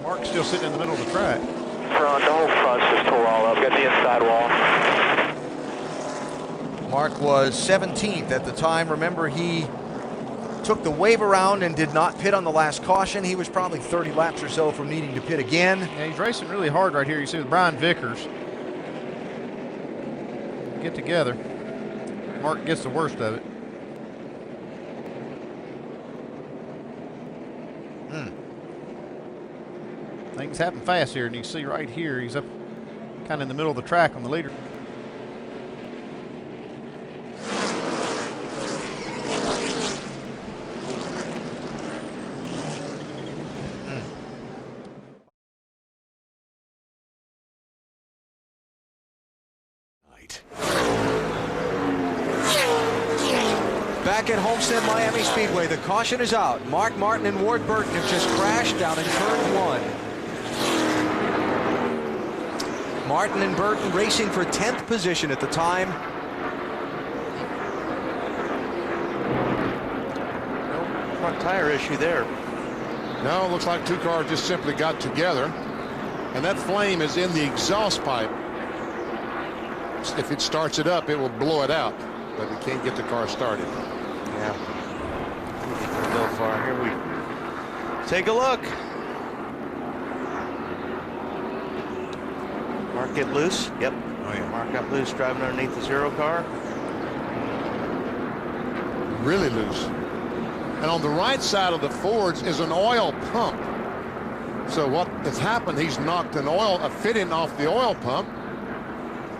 Mark's still sitting in the middle of the track. Front, the whole front's just tore all up. Got the inside wall. Mark was 17th at the time. Remember, he took the wave around and did not pit on the last caution. He was probably 30 laps or so from needing to pit again. Yeah, he's racing really hard right here. You see with Brian Vickers. Get together. Mark gets the worst of it. Things happen fast here, and you see right here, he's up kind of in the middle of the track on the leader. Back at Homestead Miami Speedway, the caution is out. Mark Martin and Ward Burton have just crashed down in turn 1. Martin and Burton racing for 10th position at the time. No front tire issue there. No, it looks like two cars just simply got together, and that flame is in the exhaust pipe. If it starts it up, it will blow it out, but it can't get the car started. Yeah. Go far. Here we take a look. Mark get loose. Yep. Oh, yeah. Mark got loose driving underneath the zero car. Really loose. And on the right side of the Fords is an oil pump. So what has happened, he's knocked a fitting off the oil pump,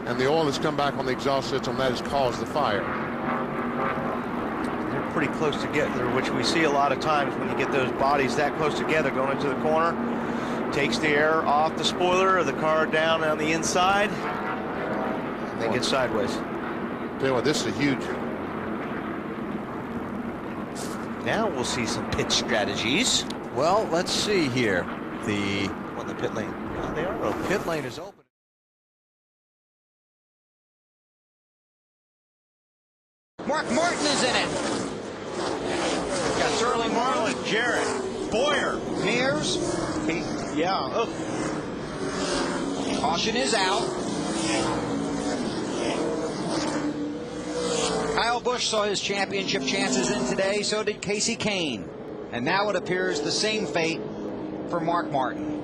and the oil has come back on the exhaust system. That has caused the fire. They're pretty close together, which we see a lot of times when you get those bodies that close together going into the corner. Takes the air off the spoiler of the car down on the inside. They get sideways. Tell you what, this is huge. Now we'll see some pit strategies. Well, let's see here. The On the pit lane. Oh, they are open. pit lane is open. Mark Martin is in it. Got Sterling Marlin, Jarrett, Boyer, Mears. yeah. Oh. Caution is out. Kyle Busch saw his championship chances in today. So did Casey Kane. And now it appears the same fate for Mark Martin.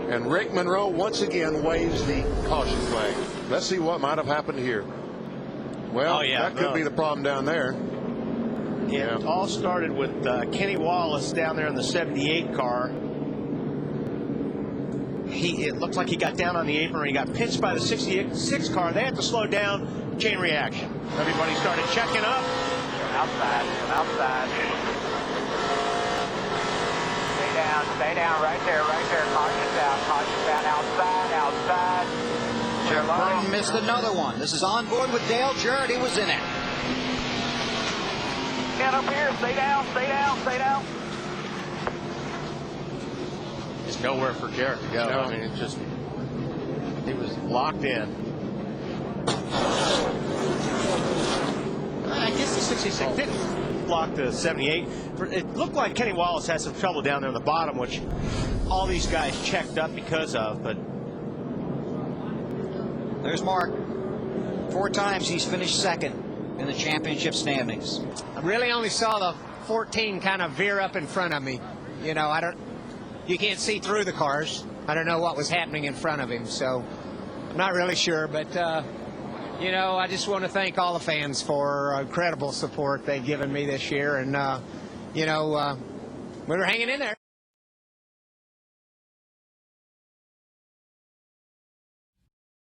And Rick Monroe once again waves the caution flag. Let's see what might have happened here. Well, that could be the problem down there. It all started with Kenny Wallace down there in the 78 car. It looked like he got down on the apron. He got pinched by the 66 car. They had to slow down. Chain reaction. Everybody started checking up. Outside. Stay down, right there. Caution's out, outside. Jeff Burton missed another one. This is on board with Dale Jarrett. He was in it. Get up here, stay down. There's nowhere for Jarrett to go. No. I mean, it just, he was locked in. I guess the 66 didn't block the 78. It looked like Kenny Wallace had some trouble down there in the bottom, which all these guys checked up because of, but There's Mark. 4 times he's finished second in the championship standings. I really only saw the 14 kind of veer up in front of me. You know, you can't see through the cars. I don't know what was happening in front of him, so I'm not really sure. But, you know, I just want to thank all the fans for incredible support they've given me this year. And, you know, we were hanging in there.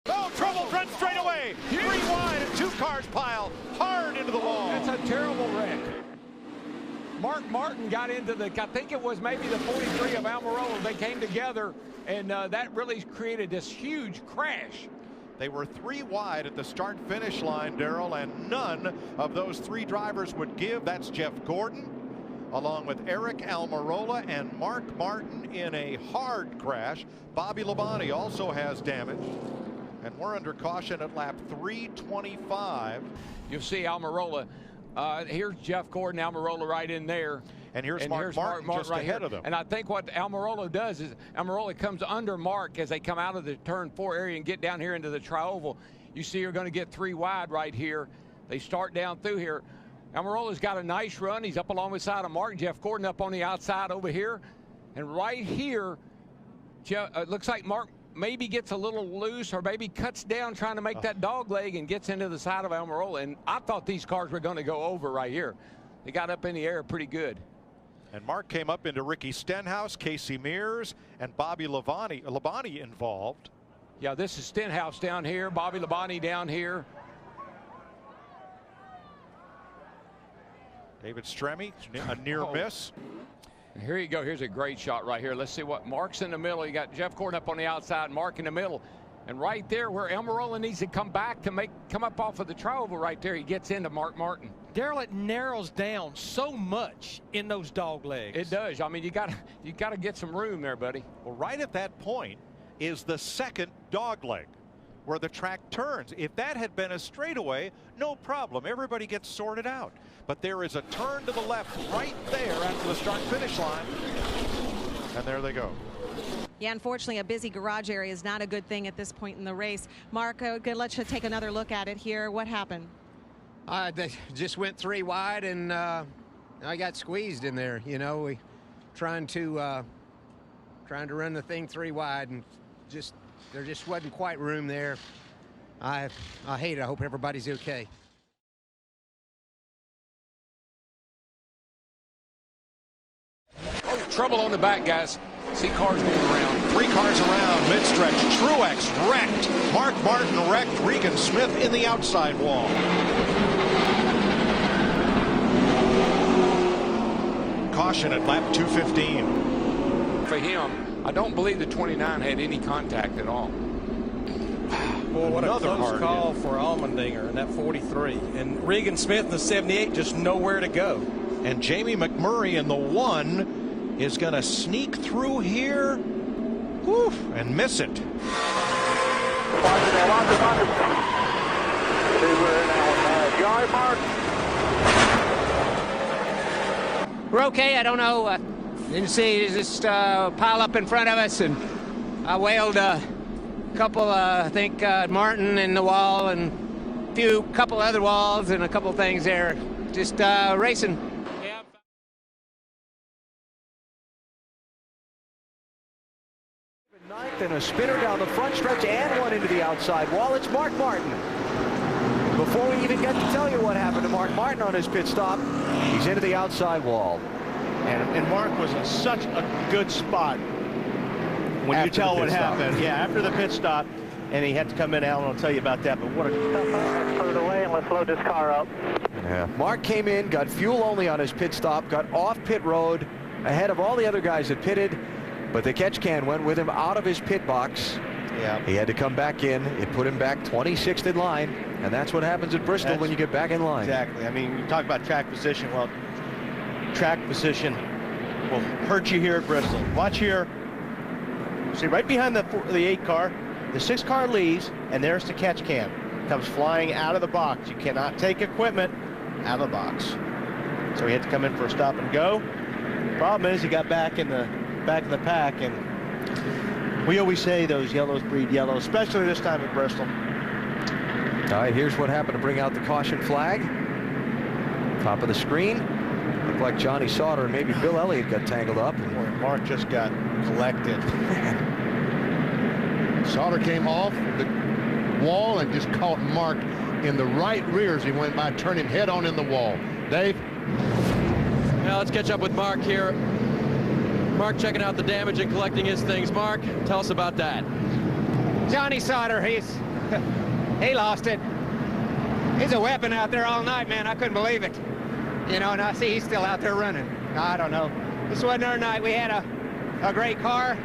Oh, trouble, front straight away. 3 wide and 2 cars pile hard into the wall. That's a terrible wreck. Mark Martin got into I think it was maybe the 43 of Almirola. They came together, and that really created this huge crash. They were 3 wide at the start-finish line, Darrell, and none of those 3 drivers would give. That's Jeff Gordon, along with Eric Almirola and Mark Martin in a hard crash. Bobby Labonte also has damage. And we're under caution at lap 325. You'll see Almirola. Here's Jeff Gordon, Almirola right in there. And here's Mark Martin just right ahead here. of them. And I think what Almirola does is Almirola comes under Mark as they come out of the turn 4 area and get down here into the tri-oval. You see you're going to get 3 wide right here. They start down through here. Almirola's got a nice run. He's up along the side of Mark. Jeff Gordon up on the outside over here. And right here, it looks like Mark maybe gets a little loose or maybe cuts down trying to make that dog leg and gets into the side of Almirola. And I thought these cars were going to go over right here. They got up in the air pretty good. And Mark came up into Ricky Stenhouse, Casey Mears, and Bobby Labonte involved. Yeah, this is Stenhouse down here, Bobby Labonte down here. David Stremme, a near miss. Here you go. Here's a great shot right here. Let's see what Mark's in the middle. You got Jeff Gordon up on the outside, Mark in the middle. And right there where Almirola needs to come back to come up off of the tri-oval right there, he gets into Mark Martin. Darrell, it narrows down so much in those dog legs. It does. I mean, you got to get some room there, buddy. Well, right at that point is the second dog leg where the track turns. If that had been a straightaway, no problem. Everybody gets sorted out. But there is a turn to the left right there after the start-finish line. And there they go. Yeah, unfortunately, a busy garage area is not a good thing at this point in the race. Mark, let's take another look at it here. What happened? They just went 3 wide, and I got squeezed in there. You know, we trying to run the thing 3 wide, and there just wasn't quite room there. I hate it. I hope everybody's okay. Oh, trouble on the back, guys. See cars going around. 3 cars around, mid-stretch. Truex wrecked. Mark Martin wrecked. Regan Smith in the outside wall. Caution at lap 215. For him, I don't believe the 29 had any contact at all. Boy, what Another a close hard call hit for Allmendinger in that 43. And Regan Smith in the 78 just nowhere to go. And Jamie McMurray in the 1 is going to sneak through here. Whew, and miss it. We're okay. I don't know. Didn't see just pile up in front of us, and I wailed a couple. I think Martin in the wall, and couple other walls, and a couple things there. Just racing. Ninth and a spinner down the front stretch and one into the outside wall. It's Mark Martin. Before we even get to tell you what happened to Mark Martin on his pit stop, he's into the outside wall. And Mark was in such a good spot when you tell what happened. Yeah, after the pit stop, and he had to come in. Alan will tell you about that, but what a... Let's put it away and let's load this car up. Yeah. Mark came in, got fuel only on his pit stop, got off pit road ahead of all the other guys that pitted, but the catch can went with him out of his pit box. Yeah. He had to come back in. It put him back 26th in line, and that's what happens at Bristol when you get back in line. Exactly. I mean, you talk about track position. Well, track position will hurt you here at Bristol. Watch here. See, right behind the 8 car, the 6 car leaves, and there's the catch can. Comes flying out of the box. You cannot take equipment out of the box. So he had to come in for a stop and go. Problem is, he got back in the back of the pack, and we always say those yellows breed yellow, especially this time at Bristol. All right, here's what happened to bring out the caution flag. Top of the screen. Looked like Johnny Sauter and maybe Bill Elliott got tangled up. Boy, Mark just got collected. Sauter came off the wall and just caught Mark in the right rear as he went by, turned him head on in the wall. Dave? Now let's catch up with Mark here. Mark checking out the damage and collecting his things. Mark, tell us about that. Johnny Sauter, he lost it. He's a weapon out there all night, man. I couldn't believe it. You know, and I see he's still out there running. I don't know. This wasn't our night. We had a great car.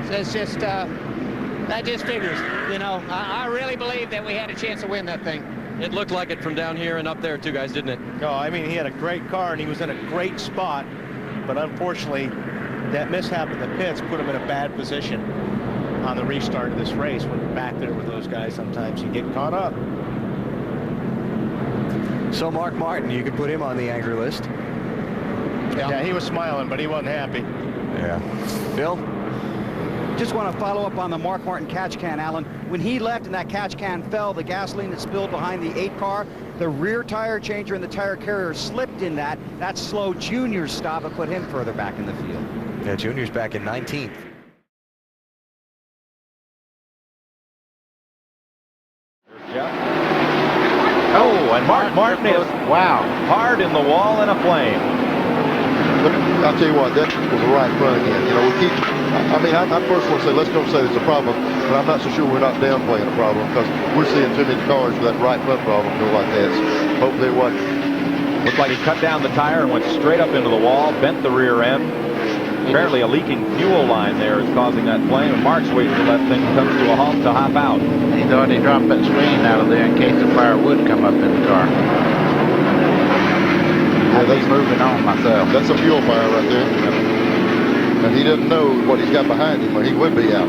So it's just, that just figures. You know, I really believe that we had a chance to win that thing. It looked like it from down here and up there too, guys, didn't it? No, I mean, he had a great car and he was in a great spot, but unfortunately, that mishap in the pits put him in a bad position on the restart of this race. When you're back there with those guys, sometimes you get caught up. So Mark Martin, you could put him on the angry list. Yeah, he was smiling, but he wasn't happy. Yeah. Bill? Just want to follow up on the Mark Martin catch can, Alan. When he left and that catch can fell, the gasoline that spilled behind the 8 car, the rear tire changer and the tire carrier slipped in that. That slowed Junior's stop and put him further back in the field. Yeah, Junior's back in 19th. Oh, and Mark Martin is, wow, hard in the wall and aflame. I'll tell you what, that was the right front again. You know, we keep, I mean, I first want to say, let's don't say there's a problem, but I'm not so sure we're not downplaying a problem because we're seeing too many cars with that right front problem go like that. So hopefully it wasn't. Looked like he cut down the tire and went straight up into the wall, bent the rear end. Apparently a leaking fuel line there is causing that flame, and Mark's waiting till that thing comes to a halt to hop out. He thought he dropped that screen out of there in case the fire would come up in the car. Yeah, that's moving on myself. That's a fuel fire right there. And he doesn't know what he's got behind him, or he would be out.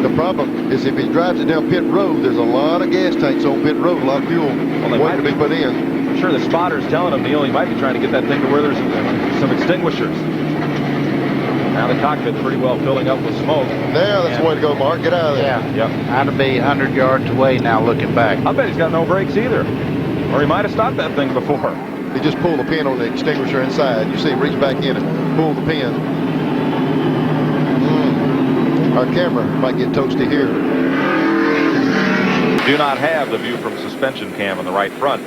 The problem is if he drives it down pit road, there's a lot of gas tanks on pit road, a lot of fuel waiting to be put in. I'm sure the spotter's telling him, Neil, he might be trying to get that thing to where there's some extinguishers. Now the cockpit's pretty well filling up with smoke. Now that's the way to go, Mark. Get out of there. Yeah. Yep. I'd be 100 yards away now looking back. I bet he's got no brakes either. Or he might have stopped that thing before. He just pulled the pin on the extinguisher inside. You see him reach back in and pull the pin. Our camera might get toasty here. Do not have the view from suspension cam in the right front.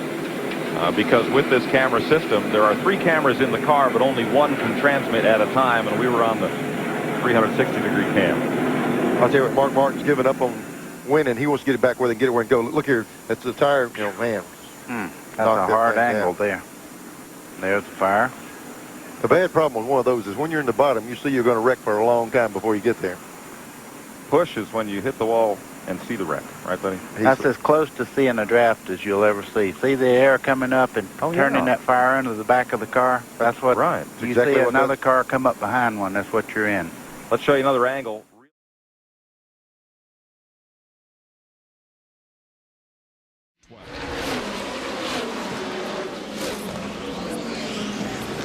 Because with this camera system, there are 3 cameras in the car, but only 1 can transmit at a time, and we were on the 360-degree cam. I'll tell you what, Mark Martin's giving up on winning. He wants to get it back where they can get it where it can go. Look here, that's the tire, you know, man. That's a hard angle there. There's the fire. The bad problem with one of those is when you're in the bottom, you see you're going to wreck for a long time before you get there. Push is when you hit the wall and see the wreck, right, buddy? That's as close to seeing a draft as you'll ever see. See the air coming up and turning that fire into the back of the car? That's what, right. You exactly see another car come up behind one, that's what you're in. Let's show you another angle.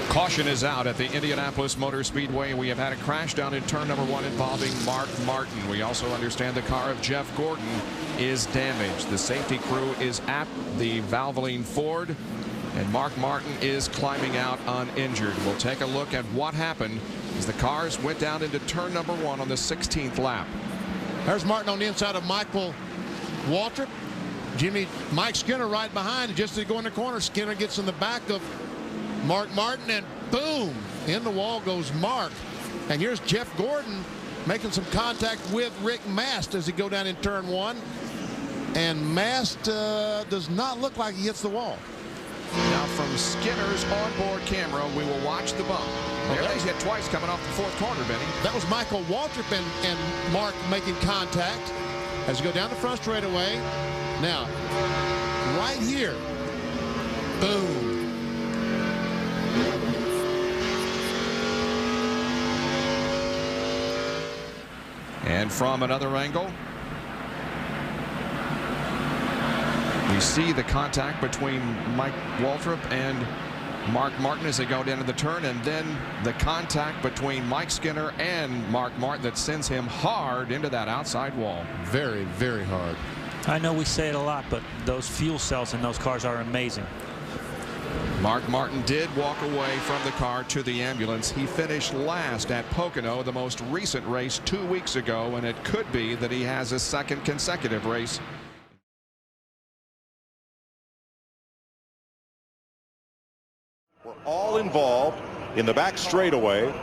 Caution is out at the Indianapolis Motor Speedway. We have had a crash down in turn number 1 involving Mark Martin. We also understand the car of Jeff Gordon is damaged. The safety crew is at the Valvoline Ford, and Mark Martin is climbing out uninjured. We'll take a look at what happened as the cars went down into turn number 1 on the 16th lap. There's Martin on the inside of Michael Waltrip. Mike Skinner right behind, and just as they go in the corner, Skinner gets in the back of Mark Martin, and boom, in the wall goes Mark. And here's Jeff Gordon making some contact with Rick Mast as he go down in turn 1. And Mast does not look like he hits the wall. Now from Skinner's onboard camera, we will watch the bump. There he's hit twice coming off the 4th corner, Benny. That was Michael Waltrip and Mark making contact as you go down the front straightaway. Now, right here, boom. And from another angle, we see the contact between Mike Waltrip and Mark Martin as they go down to the turn, and then the contact between Mike Skinner and Mark Martin that sends him hard into that outside wall. Very, very hard. I know we say it a lot, but those fuel cells in those cars are amazing. Mark Martin did walk away from the car to the ambulance. He finished last at Pocono, the most recent race 2 weeks ago, and it could be that he has a 2nd consecutive race. We're all involved in the back straightaway.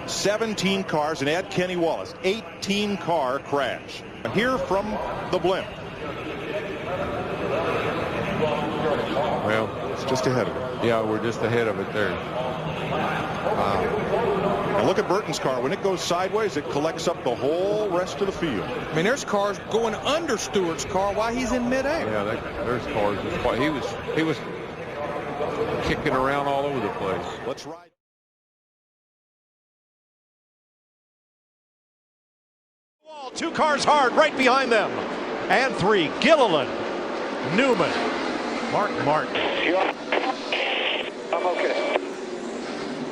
17 cars, and add Kenny Wallace, 18-car crash. Here from the blimp. Well, it's just ahead of it. Yeah, we're just ahead of it there. And look at Burton's car. When it goes sideways, it collects up the whole rest of the field. I mean, there's cars going under Stewart's car while he's in midair. Yeah, there's cars. He was kicking around all over the place. Let's ride. Wall, 2 cars hard right behind them. And 3, Gilliland, Newman, Mark Martin. Yeah. I'm okay.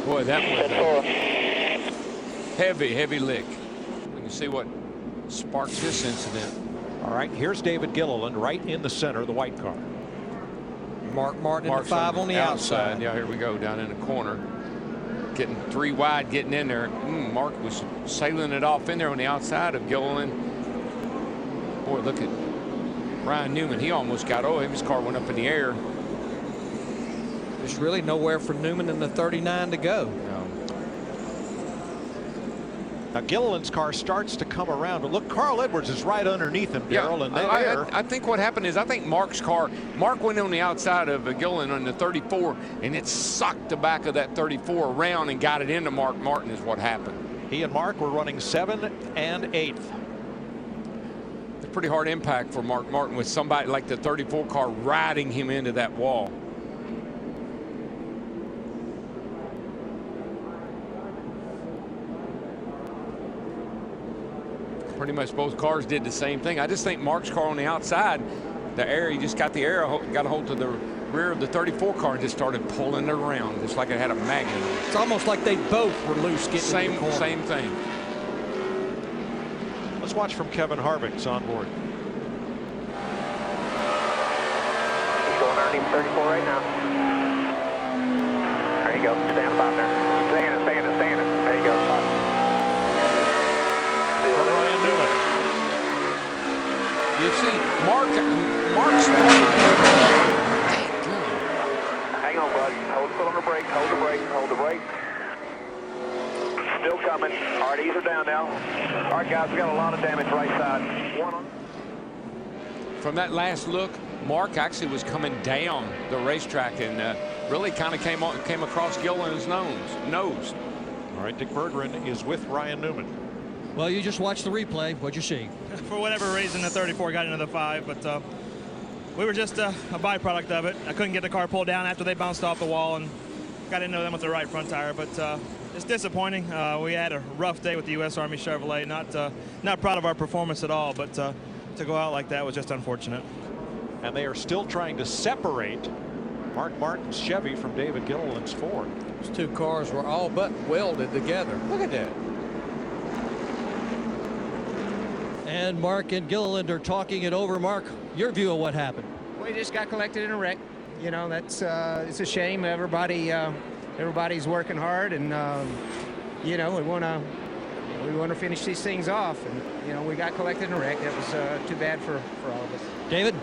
Boy, that was a heavy lick. We can see what sparks this incident. All right, here's David Gilliland right in the center of the white car. Mark Martin in the 5 on the outside. Yeah, here we go, down in the corner. Getting 3 wide, getting in there. Mark was sailing it off in there on the outside of Gilliland. Boy, look at Ryan Newman. He almost got, his car went up in the air. There's really nowhere for Newman in the 39 to go. Now Gilliland's car starts to come around. But look, Carl Edwards is right underneath him, Darrell. And I think what happened is I think Mark's car, Mark went on the outside of Gilliland on the 34, and it sucked the back of that 34 around and got it into Mark Martin is what happened. He and Mark were running 7th and 8th. It's a pretty hard impact for Mark Martin with somebody like the 34 car riding him into that wall. Pretty much both cars did the same thing. I just think Mark's car on the outside, the air, he just got the air, got a hold of the rear of the 34 car and just started pulling it around, just like it had a magnet. It's almost like they both were loose getting same, in the corner. Same thing. Let's watch from Kevin Harvick's on board. He's going underneath 34 right now. There you go. Stand about there. Stand it. There you go. You see, Mark's hang on, bud. Hold the brake. Hold the brake. Still coming. All right, ease her down now. All right, guys, we got a lot of damage right side. From that last look, Mark actually was coming down the racetrack and really kind of came across Gilliland's nose. All right, Dick Bergeron is with Ryan Newman. Well, you just watched the replay. What'd you see? For whatever reason, the 34 got into the 5, but we were just a byproduct of it. I couldn't get the car pulled down after they bounced off the wall and got into them with the right front tire, but it's disappointing. We had a rough day with the U.S. Army Chevrolet. Not proud of our performance at all, but to go out like that was just unfortunate. And they are still trying to separate Mark Martin's Chevy from David Gilliland's Ford. Those two cars were all but welded together. Look at that. And Mark and Gilliland are talking it over. Mark, your view of what happened? We just got collected in a wreck. You know, that's it's a shame. Everybody's working hard, and you know, we want to finish these things off. And you know, we got collected in a wreck. That was too bad for all of us. David?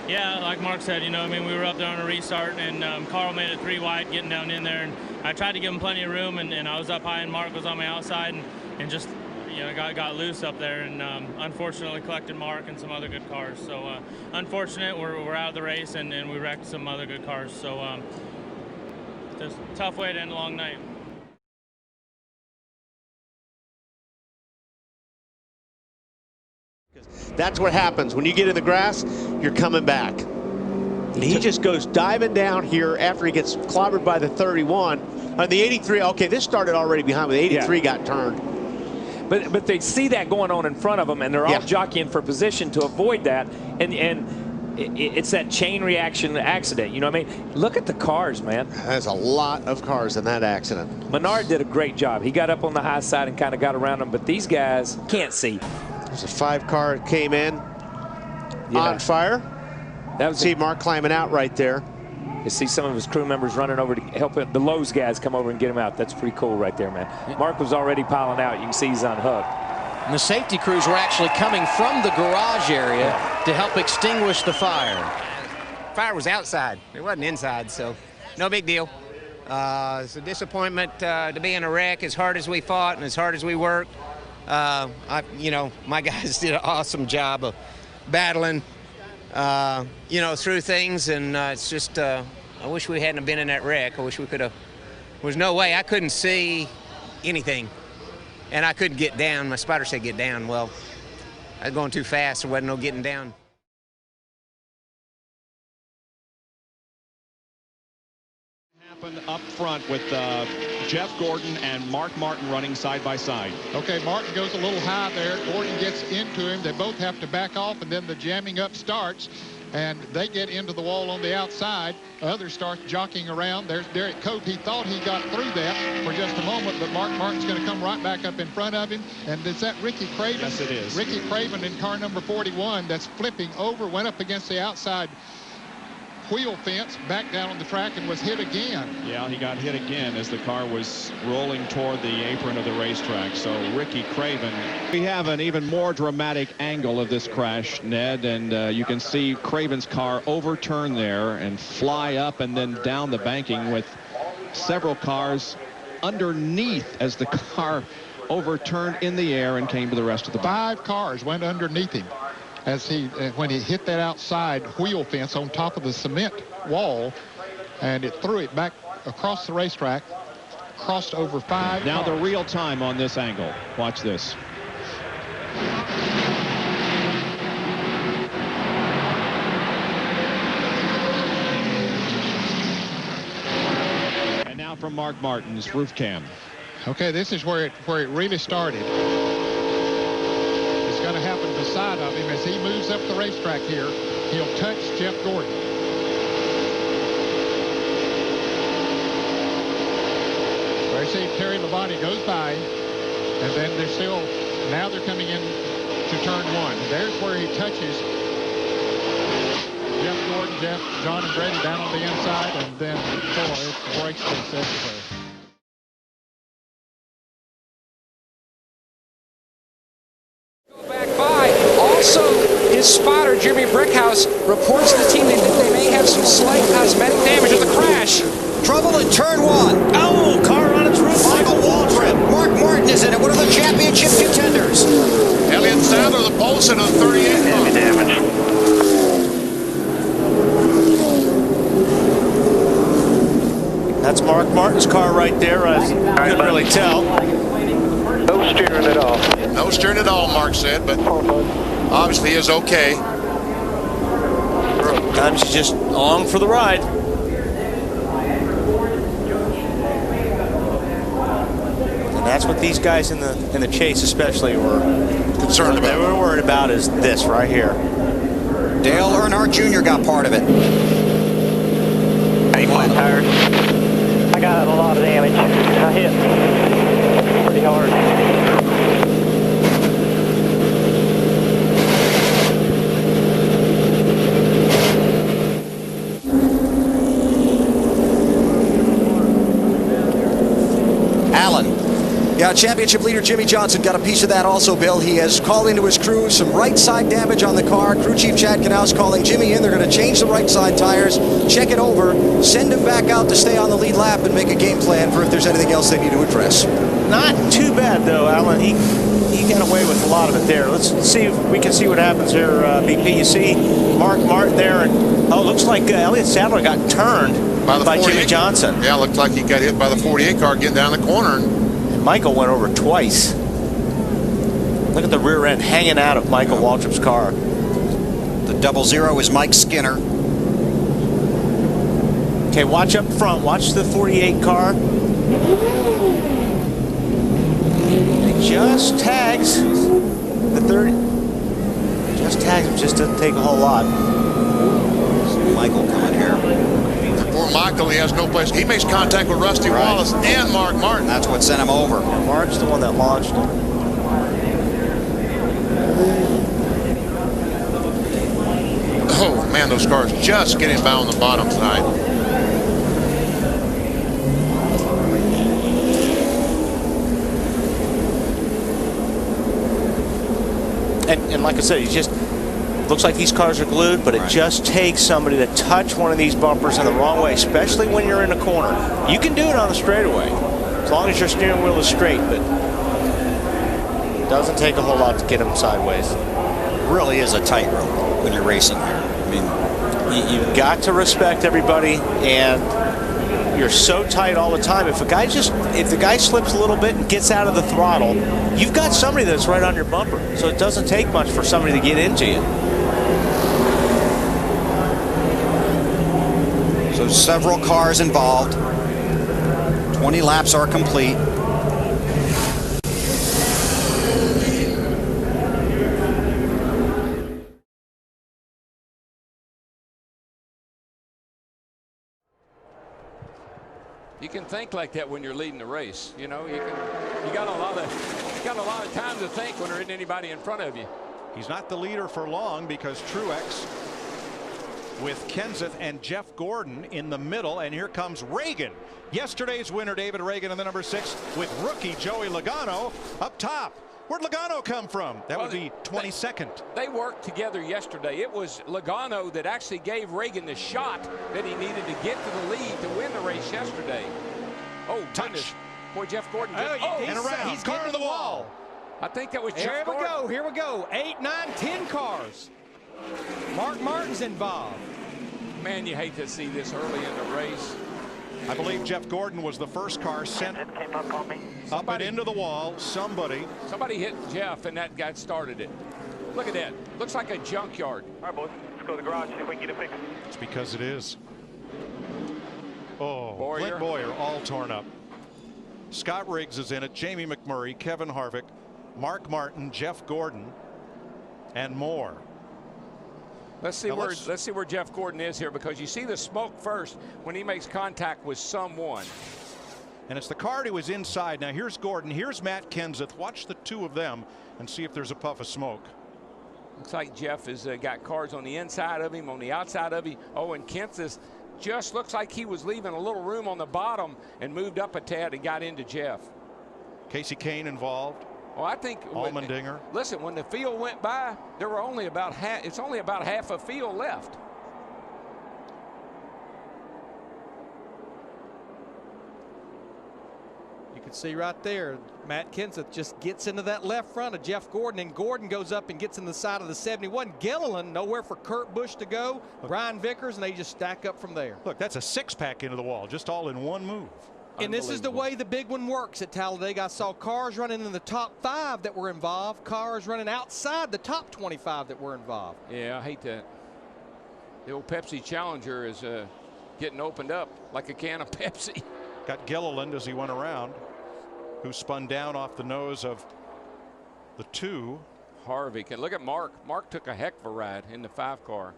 Yeah, like Mark said, you know, I mean, we were up there on a restart, and Carl made it 3 wide getting down in there, and I tried to give him plenty of room, and I was up high, and Mark was on my outside, and just, you know, got loose up there, and unfortunately collected Mark and some other good cars. So unfortunate, we're out of the race, and we wrecked some other good cars. So just a tough way to end a long night. That's what happens when you get in the grass. You're coming back. And he just goes diving down here after he gets clobbered by the 31 on the 83. Okay, this started already behind, but the 83 got turned. But they see that going on in front of them, and they're all jockeying for position to avoid that. And it's that chain reaction accident. You know what I mean? Look at the cars, man. There's a lot of cars in that accident. Menard did a great job. He got up on the high side and kind of got around them, but these guys can't see. There's a 5 car that came in on fire. That was see Mark climbing out right there. You see some of his crew members running over to help the Lowe's guys come over and get him out. That's pretty cool right there, man. Mark was already piling out. You can see he's unhooked. And the safety crews were actually coming from the garage area to help extinguish the fire. Fire was outside. It wasn't inside, so no big deal. It's a disappointment to be in a wreck as hard as we fought and as hard as we worked. You know, my guys did an awesome job of battling, you know, through things, and it's just, I wish we hadn't been in that wreck. I wish we could have. There was no way. I couldn't see anything, and I couldn't get down. My spotter said get down. Well, I was going too fast. There wasn't no getting down. Happened up front with Jeff Gordon and Mark Martin running side by side. Okay, Martin goes a little high there. Gordon gets into him. They both have to back off, and then the jamming up starts. and they get into the wall on the outside. Others start jockeying around. There's Derek Cope. He thought he got through that for just a moment, but Mark Martin's going to come right back up in front of him. And is that Ricky Craven? Yes, it is. Ricky Craven in car number 41 that's flipping over, went up against the outside wheel fence, back down on the track, and was hit again. Yeah, he got hit again as the car was rolling toward the apron of the racetrack. So Ricky Craven. We have an even more dramatic angle of this crash, Ned, and you can see Craven's car overturn there and fly up and then down the banking with several cars underneath as the car overturned in the air and came to the rest of the bike. 5 cars went underneath him as when he hit that outside wheel fence on top of the cement wall, and it threw it back across the racetrack, crossed over 5 Now cars. the real time on this angle. Watch this. And now from Mark Martin's roof cam. Okay, this is where it really started. It's going to happen beside of him as he moves up the racetrack here. He'll touch Jeff Gordon. There you see Terry Labonte goes by, and then now they're coming in to turn 1. There's where he touches Jeff Gordon, John and Brady down on the inside, and then it breaks loose everywhere. Also, his spotter, Jimmy Brickhouse, reports to the team that they may have some slight cosmetic damage of the crash. Trouble in turn 1. Oh, car on its roof. Michael Waltrip. Mark Martin is in it. One of the championship contenders. Elliott Sadler, the Polson of the 38. Heavy damage. That's Mark Martin's car right there. I couldn't really tell. No steering at all. No steering at all, Mark said, but obviously is okay. Sometimes he's just along for the ride. And that's what these guys in the chase especially were concerned about. They were worried about is this right here. Dale Earnhardt Jr. got part of it. Any flat tires? I got a lot of damage. I hit pretty hard. Yeah, championship leader Jimmy Johnson got a piece of that also, Bill. He has called into his crew some right side damage on the car. Crew chief Chad Knaus calling Jimmy in. They're going to change the right side tires, check it over, send him back out to stay on the lead lap and make a game plan for if there's anything else they need to address. Not too bad though, Alan. He got away with a lot of it there. Let's see if we can see what happens here, BP. You see Mark Martin there, and oh, looks like Elliott Sadler got turned by Jimmy Johnson. Yeah, looked like he got hit by the 48 car getting down the corner. Michael went over twice. Look at the rear end hanging out of Michael Waltrip's car. The 00 is Mike Skinner. Okay, watch up front. Watch the 48 car. It just tags the 30. Just tags him. Just doesn't take a whole lot. Michael coming here. Poor Michael, he has no place. He makes contact with Rusty Wallace and Mark Martin. That's what sent him over. Yeah, Mark's the one that launched him. Oh, man, those cars just getting by on the bottom tonight. And like I said, he just looks like these cars are glued, but it just takes somebody to touch one of these bumpers in the wrong way, especially when you're in a corner. You can do it on the straightaway, as long as your steering wheel is straight, but it doesn't take a whole lot to get them sideways. It really is a tightrope when you're racing here. I mean, you've got to respect everybody, and you're so tight all the time. If the guy slips a little bit and gets out of the throttle, you've got somebody that's right on your bumper. So it doesn't take much for somebody to get into you. So several cars involved. 20 laps are complete. You can think like that when you're leading the race. You know, you got a lot of time to think when there isn't anybody in front of you. He's not the leader for long because Truex with Kenseth and Jeff Gordon in the middle, and here comes Reagan. Yesterday's winner, David Reagan, in the number 6 with rookie Joey Logano up top. Where'd Logano come from? That would be 22nd. They worked together yesterday. It was Logano that actually gave Reagan the shot that he needed to get to the lead to win the race yesterday. Oh, goodness. Boy, Jeff Gordon. And around. He's car to the wall. I think that was Jeff Gordon. Here we go. 8, 9, 10 cars. Mark Martin's involved. Man, you hate to see this early in the race. I believe Jeff Gordon was the first car sent up and into the wall. Somebody hit Jeff, and that guy started it. Look at that. Looks like a junkyard. All right, boys. Let's go to the garage, see if we can get it fixed. It's because it is. Oh, Boyer. Clint Boyer all torn up. Scott Riggs is in it. Jamie McMurray, Kevin Harvick, Mark Martin, Jeff Gordon, and more. Let's see where Jeff Gordon is here, because you see the smoke first when he makes contact with someone. And it's the car he was inside. Now here's Gordon. Here's Matt Kenseth. Watch the two of them and see if there's a puff of smoke. Looks like Jeff has got cars on the inside of him, on the outside of him. Oh, and Kenseth just looks like he was leaving a little room on the bottom and moved up a tad and got into Jeff. Casey Kane involved. Well, I think Allmendinger. Listen, when the field went by, there were only about half. It's only about half a field left. You can see right there, Matt Kenseth just gets into that left front of Jeff Gordon, and Gordon goes up and gets in the side of the 71. Gilliland, nowhere for Kurt Busch to go. Brian Vickers, and they just stack up from there. Look, that's a 6-pack into the wall, just all in one move. And this is the way the big one works at Talladega. I saw cars running in the top 5 that were involved, cars running outside the top 25 that were involved. Yeah, I hate that. The old Pepsi Challenger is getting opened up like a can of Pepsi. Got Gilliland as he went around, who spun down off the nose of the 2. Harvick. And look at Mark. Mark took a heck of a ride in the 5 car.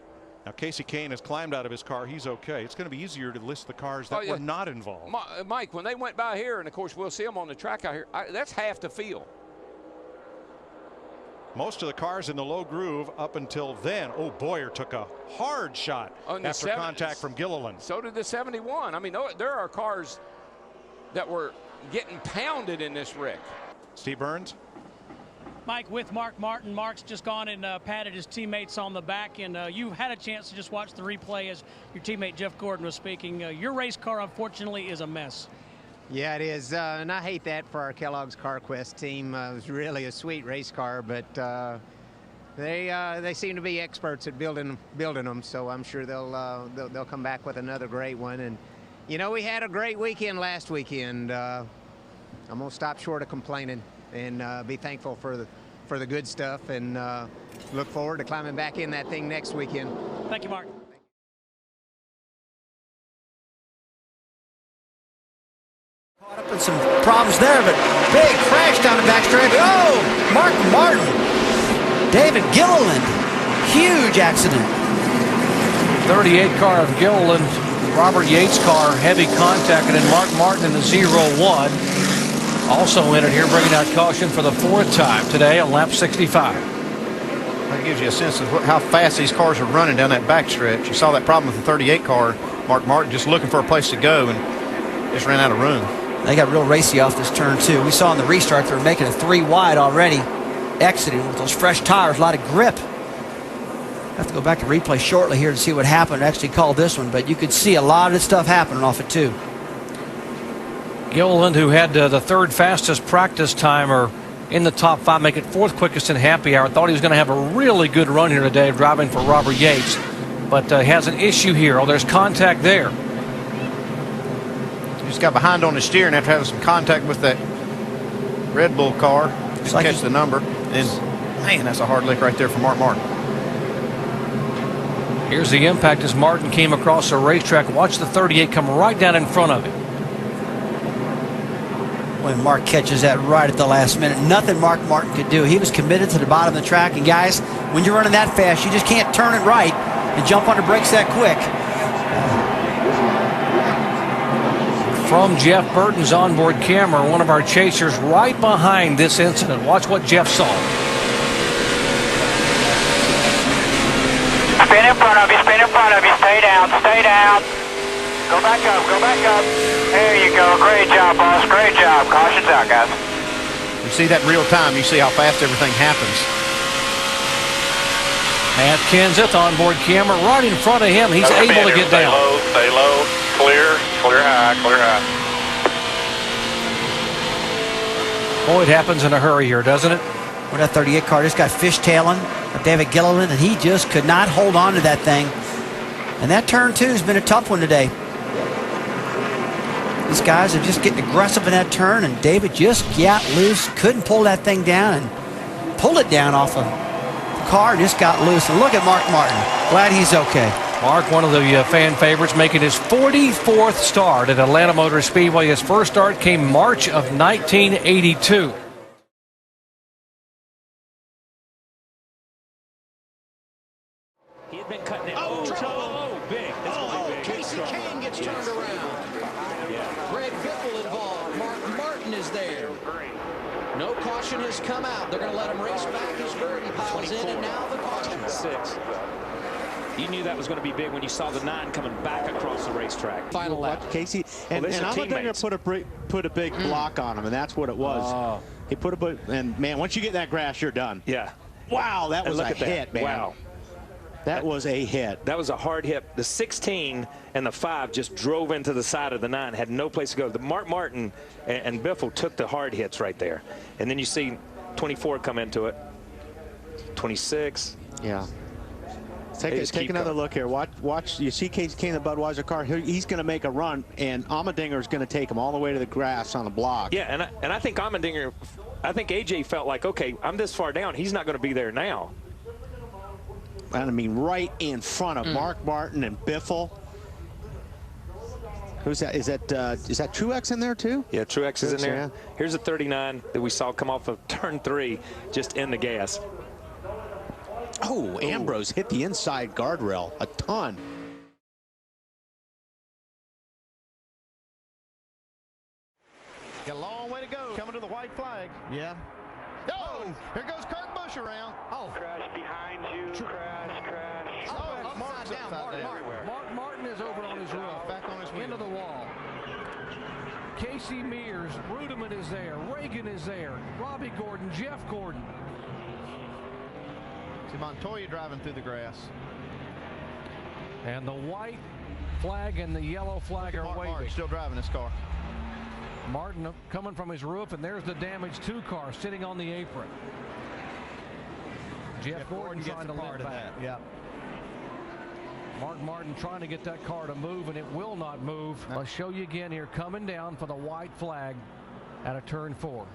Now Casey Kane has climbed out of his car. He's okay. It's going to be easier to list the cars that were not involved. Mike, when they went by here, and of course we'll see them on the track out here, that's half the field. Most of the cars in the low groove up until then. Oh, Boyer took a hard shot after contact from Gilliland. So did the 71. I mean, there are cars that were getting pounded in this wreck. Steve Burns. Mike, with Mark Martin. Mark's just gone and patted his teammates on the back, and you've had a chance to just watch the replay as your teammate Jeff Gordon was speaking. Your race car, unfortunately, is a mess. Yeah, it is, and I hate that for our Kellogg's CarQuest team. It was really a sweet race car, but they seem to be experts at building them. So I'm sure they'll come back with another great one. And you know, we had a great weekend last weekend. I'm gonna stop short of complaining and be thankful for the good stuff, and look forward to climbing back in that thing next weekend. Thank you, Mark. Caught up in some problems there, but big crash down the backstretch. Oh, Mark Martin, David Gilliland, huge accident. 38 car of Gilliland, Robert Yates' car, heavy contact, and then Mark Martin in the 0-1. Also in it here, bringing out caution for the 4th time today on lap 65. That gives you a sense of how fast these cars are running down that backstretch. You saw that problem with the 38 car. Mark Martin just looking for a place to go and just ran out of room. They got real racy off this turn, too. We saw in the restart they were making it 3 wide already, exiting with those fresh tires, a lot of grip. I have to go back and replay shortly here to see what happened. I actually called this one, but you could see a lot of this stuff happening off it, too. Gilliland, who had the 3rd fastest practice timer in the top 5, make it 4th quickest in happy hour. Thought he was going to have a really good run here today driving for Robert Yates, but has an issue here. Oh, there's contact there. He just got behind on his steering after having some contact with that Red Bull car. Just like catch the number. And man, that's a hard lick right there for Mark Martin. Here's the impact as Martin came across the racetrack. Watch the 38 come right down in front of him. When Mark catches that right at the last minute, nothing Mark Martin could do. He was committed to the bottom of the track, and guys, when you're running that fast, you just can't turn it right and jump on the brakes that quick. from Jeff Burton's onboard camera, one of our chasers right behind this incident. Watch what Jeff saw. Spin in front of you, spin in front of you. Stay down, stay down. Go back up, go back up. There you go. Great job, boss. Great job. Caution's out, guys. You see that in real time. You see how fast everything happens. Matt Kenseth onboard camera right in front of him. He's able to get down. Stay low, clear high, clear high. Boy, it happens in a hurry here, doesn't it? Well, that 38 car just got fishtailing David Gilliland, and he just could not hold on to that thing. And that turn two has been a tough one today. These guys are just getting aggressive in that turn, and David just got loose, couldn't pull that thing down, and pulled it down off of the car, just got loose. And look at Mark Martin. Glad he's okay. Mark, one of the fan favorites, making his 44th start at Atlanta Motor Speedway. His first start came March of 1982. He had been cutting it. Oh, big. This Casey Kane gets turned around. Greg Biffle involved. Mark Martin is there. No caution has come out. They're going to let him race back as Burton piles in, and now the caution. 6. You knew that was going to be big when you saw the 9 coming back across the racetrack. Final lap. Casey, and Allmendinger put a big block on him, and that's what it was. Oh. He put and man, once you get in that grass, you're done. Yeah. Wow, that was a hit, hit, man. Wow. That was a hit. That was a hard hit. The 16 and the 5 just drove into the side of the 9, had no place to go. The Mark Martin and Biffle took the hard hits right there. And then you see 24 come into it. 26. Yeah. Take another look here. Watch. You see Casey Kane, the Budweiser car. He's going to make a run, and Allmendinger is going to take him all the way to the grass on the block. Yeah, and I think Allmendinger, I think AJ felt like, okay, I'm this far down. He's not going to be there now. I mean, right in front of Mark Martin and Biffle. Who's that? Is that Truex in there too? Yeah, Truex is in there. Yeah. Here's a 39 that we saw come off of turn 3, just in the gas. Oh, Ambrose hit the inside guardrail a ton. Got a long way to go. Coming to the white flag. Yeah. Oh, here goes Kurt Busch around. Oh. Crash behind you. Crash. Oh, Mark's down. Mark Martin is over on his roof. Back on his wheel. Into the wall. Casey Mears, Rudiman is there. Reagan is there. Robbie Gordon, Jeff Gordon. See Montoya driving through the grass. And the white flag and the yellow flag are waving. Mark still driving this car. Martin coming from his roof, and there's the damaged 2 car sitting on the apron. Jeff Gordon trying to lift back. Yeah. Mark Martin trying to get that car to move, and it will not move. I'll show you again here, coming down for the white flag at a turn 4.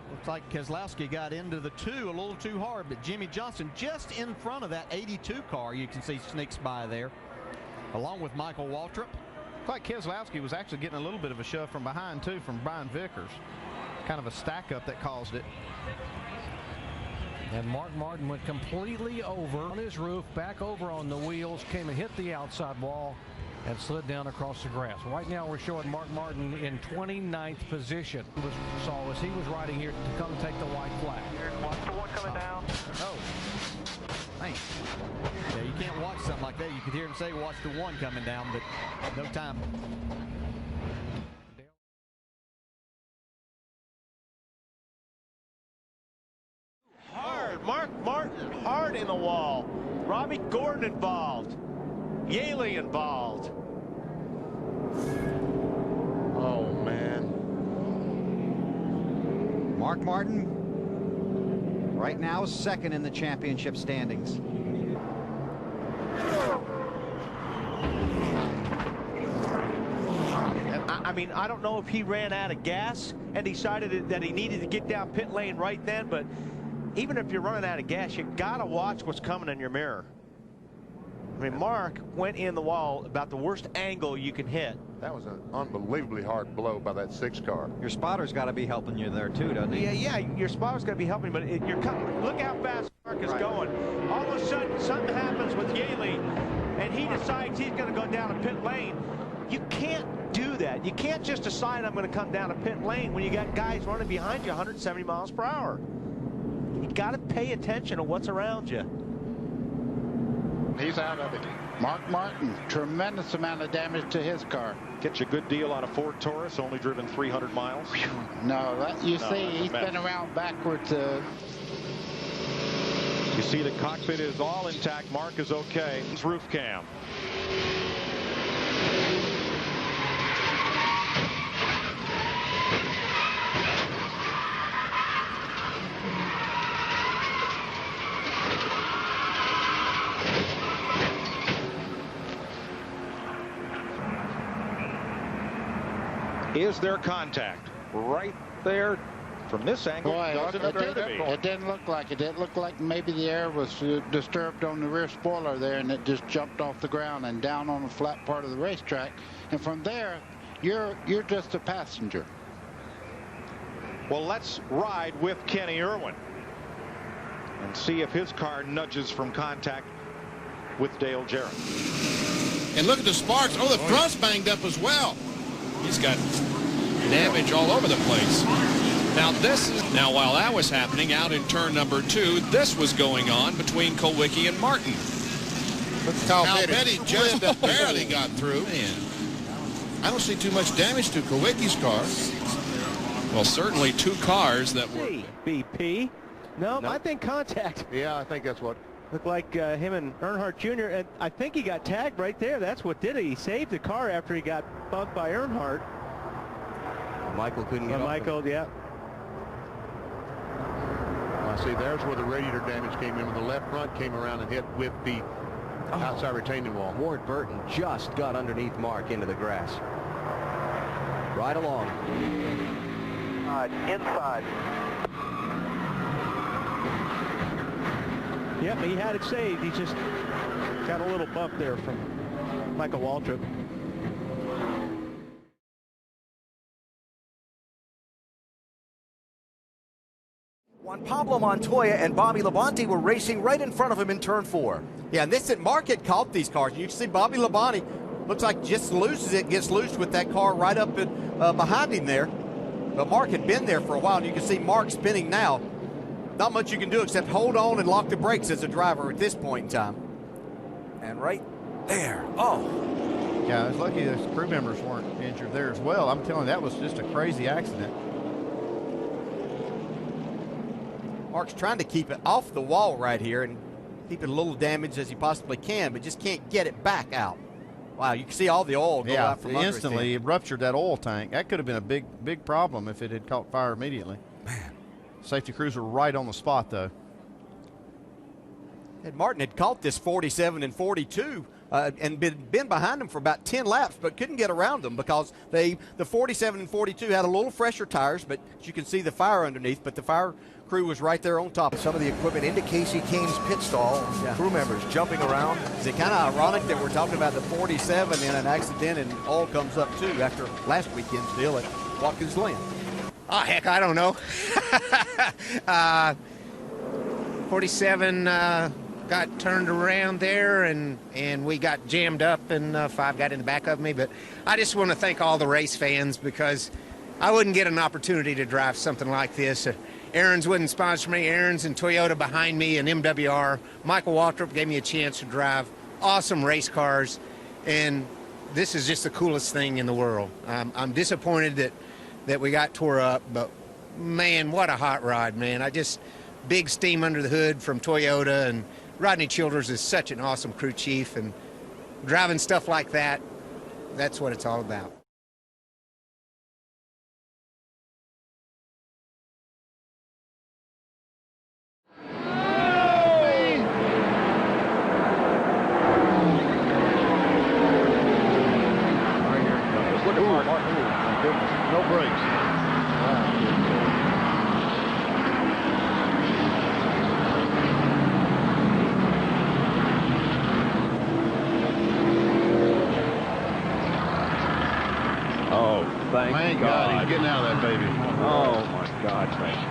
Looks like Keselowski got into the 2 a little too hard, but Jimmy Johnson just in front of that 82 car, you can see, sneaks by there, along with Michael Waltrip. Looks like Keselowski was actually getting a little bit of a shove from behind, too, from Brian Vickers. Kind of a stack-up that caused it. And Mark Martin went completely over on his roof, back over on the wheels, came and hit the outside wall, and slid down across the grass. Right now we're showing Mark Martin in 29th position. Saw as he was riding here to come and take the white flag. Watch the one coming down. Oh. Man. Yeah, you can't watch something like that. You could hear him say, watch the 1 coming down, but no time. Hard. Mark Martin hard in the wall. Robbie Gordon involved. Yaley involved. Oh, man. Mark Martin right now is 2nd in the championship standings. I mean, I don't know if he ran out of gas and decided that he needed to get down pit lane right then, but even if you're running out of gas, you got to watch what's coming in your mirror. I mean, Mark went in the wall about the worst angle you can hit. That was an unbelievably hard blow by that 6 car. Your spotter's got to be helping you there too, doesn't he? Yeah, your spotter's got to be helping, but look how fast Mark is going. All of a sudden, something happens with Yaley, and he decides he's going to go down a pit lane. You can't do do that. You can't just decide I'm going to come down a pit lane when you got guys running behind you 170 miles per hour. You got to pay attention to what's around you. He's out of it. Mark Martin, tremendous amount of damage to his car. Get you a good deal on a Ford Taurus, only driven 300 miles. No, you see, he's been around backwards. You see the cockpit is all intact. Mark is okay. It's roof cam. Is there contact? Right there from this angle. Boy, it didn't look like it. It looked like maybe the air was disturbed on the rear spoiler there, and it just jumped off the ground and down on the flat part of the racetrack. And from there, you're just a passenger. Well, let's ride with Kenny Irwin and see if his car nudges from contact with Dale Jarrett. And look at the sparks. Oh, the front's banged up as well. He's got damage all over the place. Now while that was happening out in turn number 2, this was going on between Kulwicki and Martin. Now Petty just barely got through. Man, I don't see too much damage to Kulwicki's car. Well, certainly 2 cars that were BP. No, I think contact. Yeah, I think that's what. Looked like him and Earnhardt Jr. And I think he got tagged right there. That's what did it. He saved the car after he got bumped by Earnhardt. Michael couldn't get Michael, yeah. I see there's where the radiator damage came in. When the left front came around and hit with the outside retaining wall. Ward Burton just got underneath Mark into the grass. Right along. Inside. Yep, he had it saved. He just got a little bump there from Michael Waltrip. Juan Pablo Montoya and Bobby Labonte were racing right in front of him in turn 4. Yeah, and Mark had caught these cars. You can see Bobby Labonte looks like just loses it, gets loose with that car right up behind him there. But Mark had been there for a while, and you can see Mark spinning now. Not much you can do except hold on and lock the brakes as a driver at this point in time. And right there. Oh. Yeah, I was lucky the crew members weren't injured there as well. I'm telling you, that was just a crazy accident. Mark's trying to keep it off the wall right here and keep it a little damaged as he possibly can, but just can't get it back out. Wow, you can see all the oil go out from under instantly it ruptured that oil tank. That could have been a big problem if it had caught fire immediately. Man. Safety crews were right on the spot, though. And Martin had caught this 47 and 42 and been behind them for about 10 laps, but couldn't get around them because the 47 and 42 had a little fresher tires, but you can see the fire underneath, but the fire crew was right there on top. Some of the equipment into Casey Kane's pit stall. Yeah. Crew members jumping around. Is it kind of ironic that we're talking about the 47 in an accident and oil comes up too after last weekend's deal at Watkins Glen? Oh, heck, I don't know. 47 got turned around there, and we got jammed up, and 5 got in the back of me. But I just want to thank all the race fans because I wouldn't get an opportunity to drive something like this. Aaron's wouldn't sponsor me. Aaron's and Toyota behind me and MWR. Michael Waltrip gave me a chance to drive awesome race cars, and this is just the coolest thing in the world. I'm disappointed that we got tore up, but man, what a hot ride, man. Big steam under the hood from Toyota, and Rodney Childers is such an awesome crew chief, and driving stuff like that, that's what it's all about. Look at Mark. My goodness. No brakes. Oh, thank God. He's getting out of that baby. Oh, my God, thank you.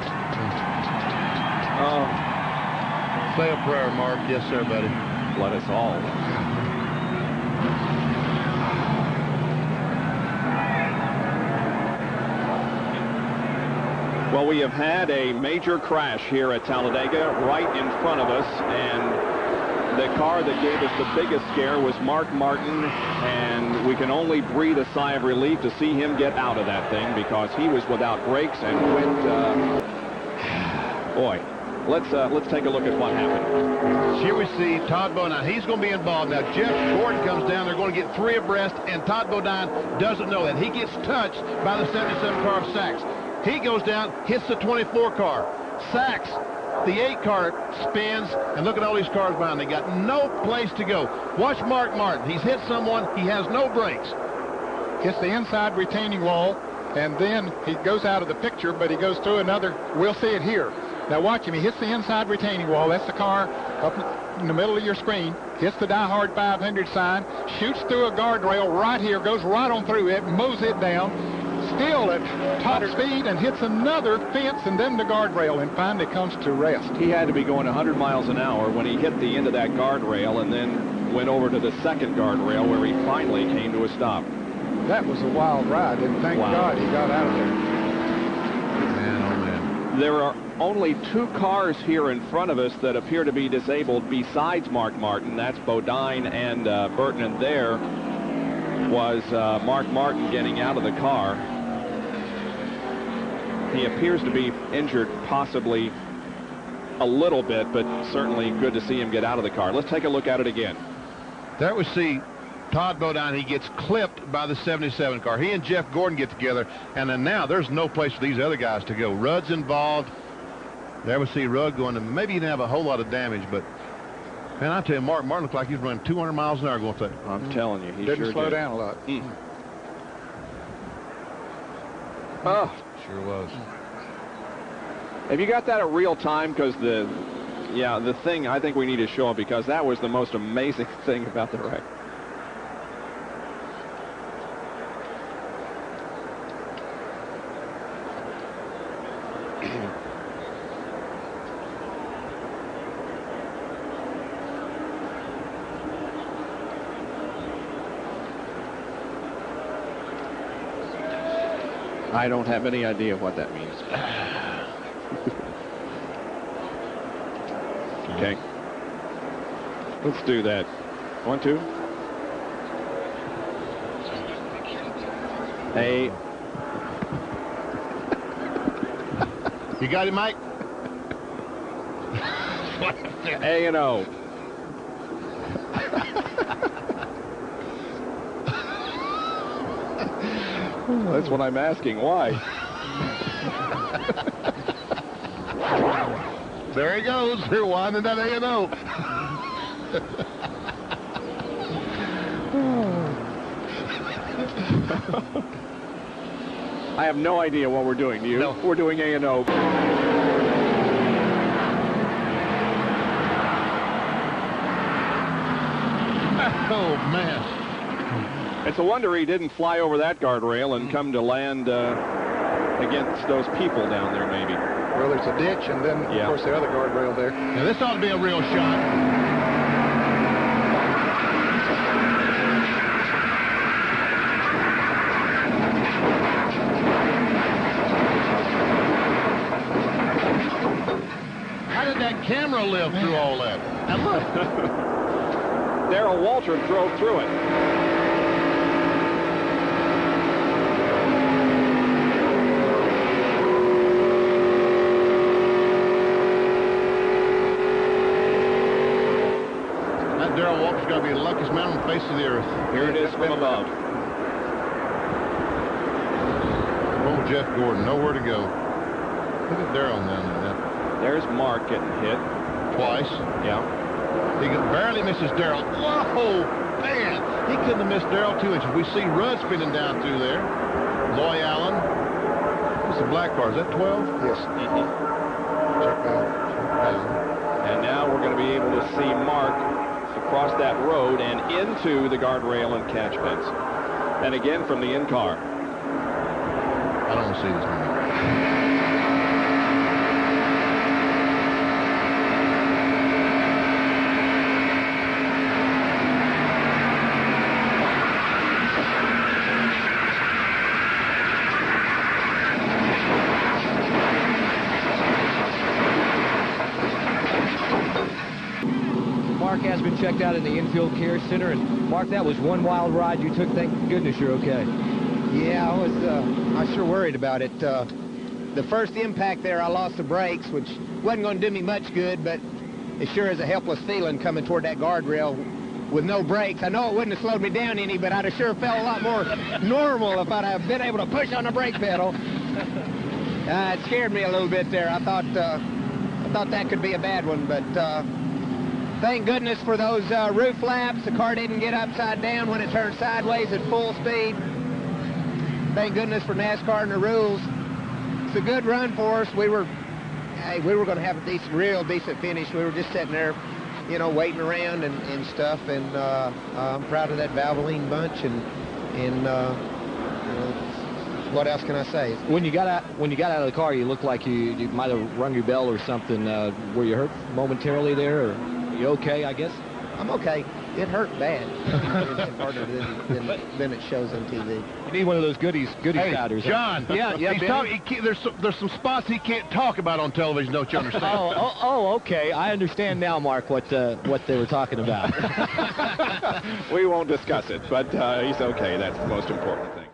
Oh. Say a prayer, Mark. Yes, sir, buddy. Let us all. Well, we have had a major crash here at Talladega right in front of us, and the car that gave us the biggest scare was Mark Martin, and we can only breathe a sigh of relief to see him get out of that thing because he was without brakes and went, boy. Let's take a look at what happened. Here we see Todd Bodine. He's going to be involved. Now, Jeff Gordon comes down. They're going to get 3 abreast, and Todd Bodine doesn't know that. He gets touched by the 77 car of Sachs. He goes down, hits the 24 car. Sachs, the 8 car, spins, and look at all these cars behind. They got no place to go. Watch Mark Martin. He's hit someone. He has no brakes. Hits the inside retaining wall, and then he goes out of the picture, but he goes through another. We'll see it here. Now watch him. He hits the inside retaining wall. That's the car up in the middle of your screen. Hits the Die Hard 500 sign. Shoots through a guardrail right here. Goes right on through it. Mows it down. Still at top speed and hits another fence and then the guardrail and finally comes to rest. He had to be going 100 miles an hour when he hit the end of that guardrail and then went over to the second guardrail where he finally came to a stop. That was a wild ride, and thank God he got out of there. Man, oh man. There are only 2 cars here in front of us that appear to be disabled besides Mark Martin. That's Bodine and Burton, and there was Mark Martin getting out of the car. He appears to be injured possibly a little bit, but certainly good to see him get out of the car. Let's take a look at it again. There we see Todd Bodine. He gets clipped by the 77 car. He and Jeff Gordon get together, and then now there's no place for these other guys to go. Rudd's involved. There we see Rudd going, and maybe he didn't have a whole lot of damage, but man, I tell you, Mark Martin looked like he's running 200 miles an hour going through. I'm telling you, he didn't sure slow did. down a lot. Oh, sure was. Have you got that at real time? Because the thing I think we need to show it because that was the most amazing thing about the wreck. I don't have any idea what that means. Okay. Let's do that. 1, 2. Hey. You got it, Mike? A and O. That's what I'm asking. Why? There he goes. They're winding that A&O. I have no idea what we're doing. Do you? No. We're doing A&O. Oh, man. It's a wonder he didn't fly over that guardrail and come to land against those people down there, maybe. Well, there's a ditch, and then, of course, the other guardrail there. Now, this ought to be a real shot. How did that camera live through all that? Now, look. Darrell Walter drove through it. Darrell Walker's got to be the luckiest man on the face of the earth. Here it is from above. Oh, Jeff Gordon, nowhere to go. Look at Darrell down there. There's Mark getting hit. Twice. Yeah. He barely misses Darrell. Whoa, man. He couldn't have missed Darrell 2 inches. We see Rudd spinning down through there. Loy Allen. What's the black car? Is that 12? Yes. Check out. And now we're going to be able to see Mark across that road and into the guardrail and catch fence. And again from the in car. I don't see this one. has been checked out in the infield care center. And Mark, that was one wild ride you took. Thank goodness you're okay. Yeah, I was sure worried about it. The first impact there, I lost the brakes, which wasn't going to do me much good, but it sure is a helpless feeling coming toward that guardrail with no brakes. I know it wouldn't have slowed me down any, but I'd have sure felt a lot more normal if I'd have been able to push on the brake pedal. It scared me a little bit there. I thought that could be a bad one, but thank goodness for those roof flaps. The car didn't get upside down when it turned sideways at full speed. Thank goodness for NASCAR and the rules. It's a good run for us. We were going to have a real decent finish. We were just sitting there, you know, waiting around and stuff. And I'm proud of that Valvoline bunch. And you know, what else can I say? When you got out of the car, you looked like you might have rung your bell or something. Were you hurt momentarily there, or are you okay? I guess. I'm okay. It hurt bad. Harder than it shows on TV. You need one of those goodie powders. John. Yeah. There's some spots he can't talk about on television. Don't you understand? Okay. I understand now, Mark, what they were talking about. We won't discuss it, but he's okay. That's the most important thing.